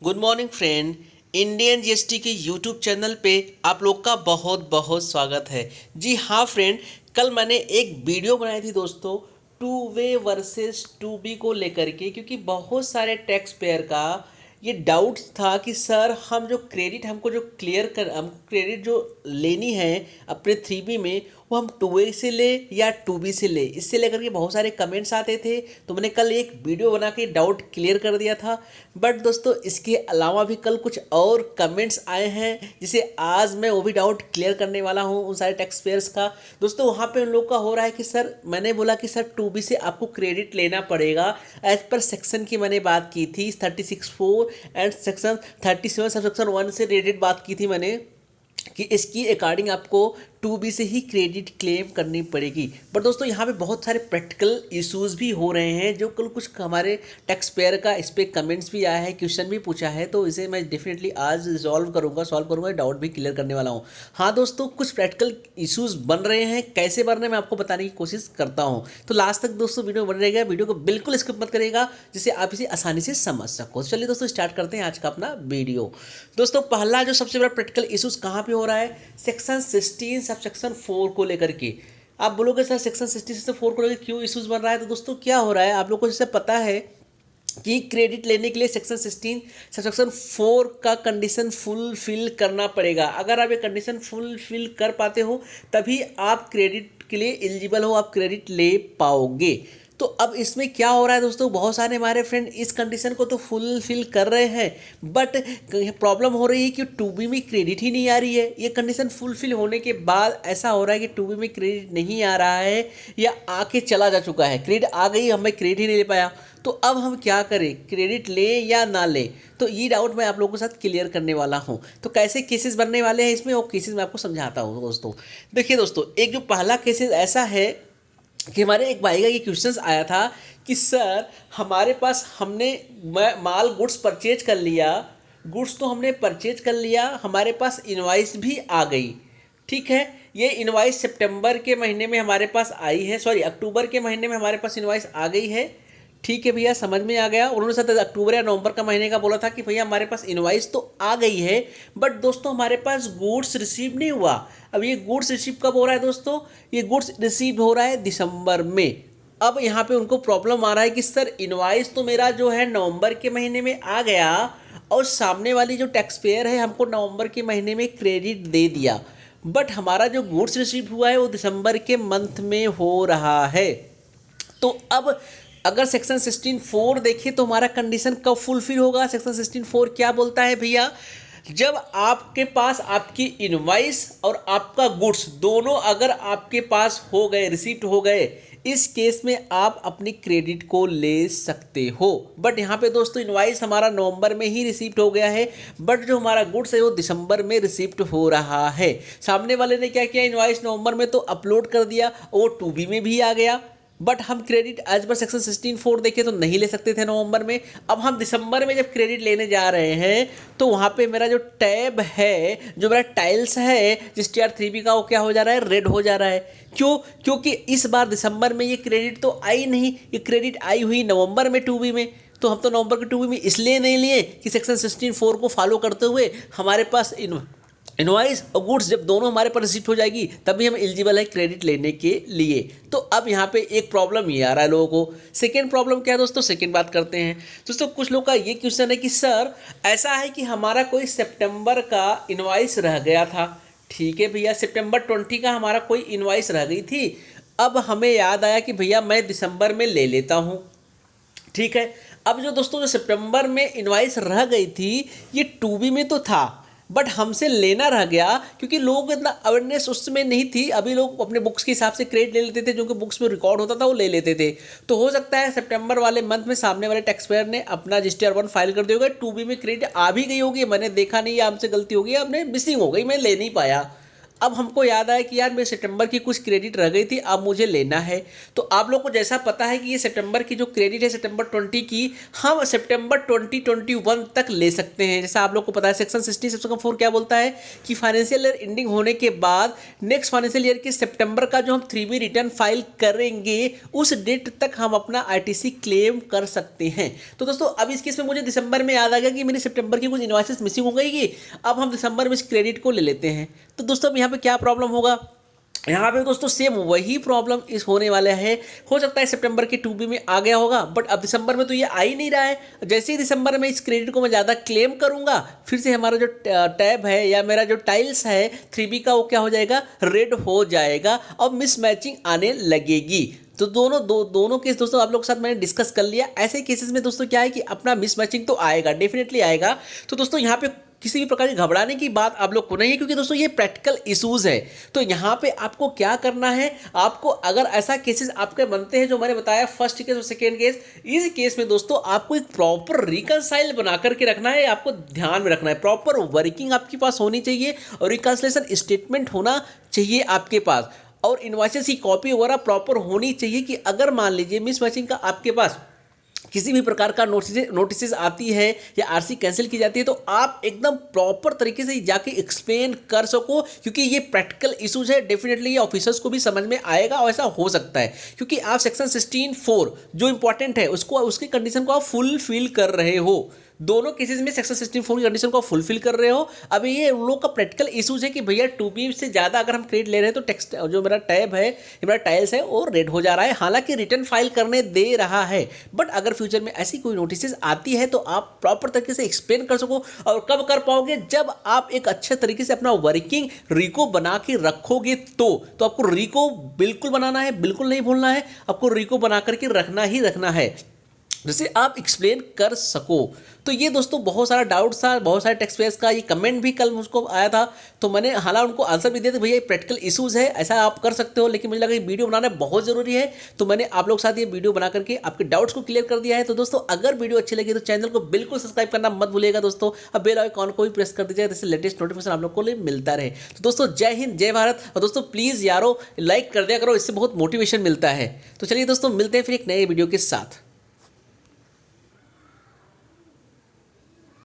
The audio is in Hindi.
Good morning friend. Indian GST के यूट्यूब चैनल पे आप लोग का बहुत बहुत स्वागत है। जी हाँ फ्रेंड, कल मैंने एक वीडियो बनाई थी दोस्तों, two way versus two B को लेकर के, क्योंकि बहुत सारे टैक्स पेयर का ये डाउट था कि सर हम जो क्रेडिट हमको जो क्लियर कर हम क्रेडिट जो लेनी है अपने 3B में, वो हम 2A से ले या 2B से ले, इससे लेकर के बहुत सारे कमेंट्स आते थे। तो मैंने कल एक वीडियो बना के डाउट क्लियर कर दिया था। बट दोस्तों इसके अलावा भी कल कुछ और कमेंट्स आए हैं, जिसे आज मैं वो भी डाउट क्लियर करने वाला हूँ उन सारे टैक्स पेयर्स का। दोस्तों वहाँ पे उन लोग का हो रहा है कि सर, मैंने बोला कि सर 2B से आपको क्रेडिट लेना पड़ेगा एज पर सेक्शन की मैंने बात की थी 36(4) एंड सेक्शन 37 सब सेक्शन 1 से रिलेटेड बात की थी मैंने कि इसकी अकॉर्डिंग आपको 2B से ही क्रेडिट क्लेम करनी पड़ेगी। बट दोस्तों यहाँ पे बहुत सारे प्रैक्टिकल इश्यूज भी हो रहे हैं, जो कल कुछ हमारे टैक्स पेयर का इस पर कमेंट्स भी आया है, क्वेश्चन भी पूछा है, तो इसे मैं डेफिनेटली आज सॉल्व करूँगा, डाउट भी क्लियर करने वाला हूँ। हाँ दोस्तों, कुछ प्रैक्टिकल इश्यूज बन रहे हैं, कैसे बन रहे हैं मैं आपको बताने की कोशिश करता हूँ। तो लास्ट तक दोस्तों वीडियो बन रहेगा, वीडियो को बिल्कुल स्किप मत करिएगा, जिससे आप इसे आसानी से समझ सको। चलिए दोस्तों स्टार्ट करते हैं आज का अपना वीडियो। दोस्तों पहला जो सबसे बड़ा प्रैक्टिकल इश्यूज कहाँ पे हो रहा है, सेक्शन 16 सब सेक्शन 4 को लेकर के। आप बोलोगे सर सेक्शन 16 से 4 को लेकर क्यों इश्यूज बन रहा है, तो दोस्तों क्या हो रहा है, आप लोगों को जैसे पता है कि क्रेडिट लेने के लिए सेक्शन 16 सेक्शन 4 का कंडीशन फुलफिल करना पड़ेगा। अगर आप ये कंडीशन फुलफिल कर पाते हो तभी आप क्रेडिट के लिए एलिजिबल हो, आप क्रेडिट ले पाओगे। तो अब इसमें क्या हो रहा है दोस्तों, बहुत सारे हमारे फ्रेंड इस कंडीशन को तो फुलफिल कर रहे हैं, बट प्रॉब्लम हो रही है कि 2B में क्रेडिट ही नहीं आ रही है। ये कंडीशन फुलफिल होने के बाद ऐसा हो रहा है कि 2B में क्रेडिट नहीं आ रहा है या आके चला जा चुका है, क्रेडिट आ गई, हमें क्रेडिट ही नहीं ले पाया। तो अब हम क्या करें, क्रेडिट ले या ना ले, तो ये डाउट मैं आप लोगों के साथ क्लियर करने वाला हूँ। तो कैसे केसेस बनने वाले हैं इसमें, वो केसेस मैं आपको समझाता हूँ दोस्तों। देखिए दोस्तों, एक जो पहला केसेस ऐसा है कि हमारे एक भाई का ये क्वेश्चन आया था कि सर हमारे पास हमने माल गुड्स परचेज कर लिया, गुड्स तो हमने परचेज कर लिया, हमारे पास इनवाइस भी आ गई, ठीक है। ये इनवाइस सितंबर के महीने में हमारे पास आई है, सॉरी अक्टूबर के महीने में हमारे पास इनवाइस आ गई है, ठीक है भैया, समझ में आ गया। उन्होंने शायद अक्टूबर या नवंबर का महीने का बोला था कि भैया हमारे पास इनवाइस तो आ गई है, बट दोस्तों हमारे पास गुड्स रिसीव नहीं हुआ। अब ये गुड्स रिसीव कब हो रहा है दोस्तों, ये गुड्स रिसीव हो रहा है दिसंबर में। अब यहाँ पे उनको प्रॉब्लम आ रहा है कि सर इनवाइस तो मेरा जो है नवंबर के महीने में आ गया, और सामने वाली जो टैक्स पेयर है हमको नवंबर के महीने में क्रेडिट दे दिया, बट हमारा जो गुड्स रिसीव हुआ है वो दिसंबर के मंथ में हो रहा है। तो अब अगर सेक्शन 16(4) देखें तो हमारा कंडीशन कब फुलफिल होगा। सेक्शन 16(4) क्या बोलता है भैया, जब आपके पास आपकी इनवाइस और आपका गुड्स दोनों अगर आपके पास हो गए, रिसीप्ट हो गए, इस केस में आप अपनी क्रेडिट को ले सकते हो। बट यहाँ पे दोस्तों इनवाइस हमारा नवंबर में ही रिसीप्ट हो गया है, बट जो हमारा गुड्स है वो दिसंबर में रिसीप्ट हो रहा है। सामने वाले ने क्या किया, इनवाइस नवंबर में तो अपलोड कर दिया, वो 2B में भी आ गया, बट हम क्रेडिट एज पर सेक्शन 16(4) देखें तो नहीं ले सकते थे नवंबर में। अब हम दिसंबर में जब क्रेडिट लेने जा रहे हैं तो वहाँ पे मेरा जो टैब है, जो मेरा टाइल्स है जिस TR3B का, वो क्या हो जा रहा है, रेड हो जा रहा है। क्यों, क्योंकि इस बार दिसंबर में ये क्रेडिट तो आई नहीं, ये क्रेडिट आई हुई नवंबर में 2B में। तो हम तो नवंबर के 2B में इसलिए नहीं लिए कि सेक्शन 16(4) को फॉलो करते हुए हमारे पास इनवाइस और गुड्स जब दोनों हमारे पास रिसीप्ट हो जाएगी तभी हम एलिजिबल है क्रेडिट लेने के लिए। तो अब यहाँ पे एक प्रॉब्लम ये आ रहा है लोगों को। सेकेंड प्रॉब्लम क्या है दोस्तों, सेकेंड बात करते हैं दोस्तों। कुछ लोग का ये क्वेश्चन है कि सर ऐसा है कि हमारा कोई सितंबर का इनवाइस रह गया था, ठीक है भैया, सितंबर 20 का हमारा कोई इनवाइस रह गई थी। अब हमें याद आया कि भैया मैं दिसंबर में ले लेता हूँ, ठीक है। अब जो दोस्तों जो सितंबर में इनवाइस रह गई थी, ये 2B में तो था, बट हमसे लेना रह गया क्योंकि लोगों को इतना अवेयरनेस उसमें नहीं थी। अभी लोग अपने बुक्स के हिसाब से क्रेडिट ले लेते थे, जो कि बुक्स में रिकॉर्ड होता था वो ले लेते थे। तो हो सकता है सितंबर वाले मंथ में सामने वाले टैक्स पेयर ने अपना GSTR 1 फाइल कर दिया होगा, 2B में क्रेडिट आ भी गई होगी, मैंने देखा नहीं, या हमसे गलती होगी, हमने मिसिंग हो गई, मैं ले नहीं पाया। अब हमको याद आया कि यार मेरे सितंबर की कुछ क्रेडिट रह गई थी, अब मुझे लेना है। तो आप लोग को जैसा पता है कि ये सितंबर की जो क्रेडिट है सितंबर 20 की, हम सितंबर 2021 तक ले सकते हैं। जैसा आप लोग को पता है सेक्शन 60 सेक्शन 4 क्या बोलता है कि फाइनेंशियल ईयर एंडिंग होने के बाद नेक्स्ट फाइनेंशियल ईयर के सितंबर का जो हम 3B रिटर्न फाइल करेंगे उस डेट तक हम अपना ITC क्लेम कर सकते हैं। तो दोस्तों अब इस केस में मुझे दिसंबर में याद आ गया कि मेरी सितंबर की कुछ इनवॉइसेस मिसिंग हो गई कि अब हम दिसंबर में इस क्रेडिट को ले लेते हैं। तो दोस्तों अब यहाँ पे क्या प्रॉब्लम होगा, यहाँ पे दोस्तों सेम वही प्रॉब्लम इस होने वाला है। हो सकता है सितंबर के 2B में आ गया होगा, बट अब दिसंबर में तो ये आ ही नहीं रहा है। जैसे ही दिसंबर में इस क्रेडिट को मैं ज़्यादा क्लेम करूँगा, फिर से हमारा जो टैब है या मेरा जो टाइल्स है 3B का, वो क्या हो जाएगा, रेड हो जाएगा और मिसमैचिंग आने लगेगी। तो दोनों केस दोस्तों आप लोग के साथ मैंने डिस्कस कर लिया। ऐसे केसेस में दोस्तों क्या है कि अपना मिसमैचिंग तो आएगा, डेफिनेटली आएगा। तो दोस्तों यहाँ पे किसी भी प्रकार की घबराने की बात आप लोग को नहीं है, क्योंकि दोस्तों ये प्रैक्टिकल इश्यूज है। तो यहाँ पे आपको क्या करना है, आपको अगर ऐसा केसेस आपके बनते हैं जो मैंने बताया फर्स्ट केस और सेकेंड केस, इस केस में दोस्तों आपको एक प्रॉपर रिकंसाइल बना करके रखना है। आपको ध्यान में रखना है, प्रॉपर वर्किंग आपके पास होनी चाहिए और रिकंसिलेशन स्टेटमेंट होना चाहिए आपके पास, और इनवॉइसेस की कॉपी वगैरह प्रॉपर होनी चाहिए कि अगर मान लीजिए मिसमैचिंग का आपके पास किसी भी प्रकार का नोटिस आती है या आरसी कैंसिल की जाती है, तो आप एकदम प्रॉपर तरीके से जाके एक्सप्लेन कर सको, क्योंकि ये प्रैक्टिकल इश्यूज है। डेफिनेटली ये ऑफिसर्स को भी समझ में आएगा और ऐसा हो सकता है, क्योंकि आप सेक्शन 16(4) जो इंपॉर्टेंट है उसको, उसकी कंडीशन को आप फुलफिल कर रहे हो। दोनों केसेस में सेक्शन 64 की कंडीशन को फुलफिल कर रहे हो। अभी ये उन लोग का प्रैक्टिकल इश्यूज है कि भैया 2B से ज़्यादा अगर हम क्रेडिट ले रहे हैं तो टेक्स्ट जो मेरा टैब है, मेरा टाइल्स है, वो रेड हो जा रहा है। हालांकि रिटर्न फाइल करने दे रहा है, बट अगर फ्यूचर में ऐसी कोई नोटिस आती है तो आप प्रॉपर तरीके से एक्सप्लेन कर सको। और कब कर पाओगे, जब आप एक अच्छे तरीके से अपना वर्किंग रिको बना के रखोगे। तो आपको रिको बिल्कुल बनाना है, बिल्कुल नहीं भूलना है, आपको रिको बना करके रखना ही रखना है, जिसे आप एक्सप्लेन कर सको। तो ये दोस्तों बहुत सारा डाउट था, बहुत सारे टैक्स पेयर्स का ये कमेंट भी कल मुझको आया था, तो मैंने हालांकि उनको आंसर भी दिया था, भैया ये प्रैक्टिकल इश्यूज है, ऐसा आप कर सकते हो। लेकिन मुझे लगा ये वीडियो बनाना बहुत ज़रूरी है, तो मैंने आप लोग के साथ ये वीडियो बना करके आपके डाउट्स को क्लियर कर दिया है। तो दोस्तों अगर वीडियो अच्छी लगी तो चैनल को बिल्कुल सब्सक्राइब करना मत भूलिएगा दोस्तों, अब बेल आइकॉन को भी प्रेस कर दीजिएगा, जिससे लेटेस्ट नोटिफिकेशन आप लोग को मिलता रहे। तो दोस्तों जय हिंद, जय भारत। और दोस्तों प्लीज़ यारो लाइक कर दिया करो, इससे बहुत मोटिवेशन मिलता है। तो चलिए दोस्तों मिलते हैं फिर एक नए वीडियो के साथ।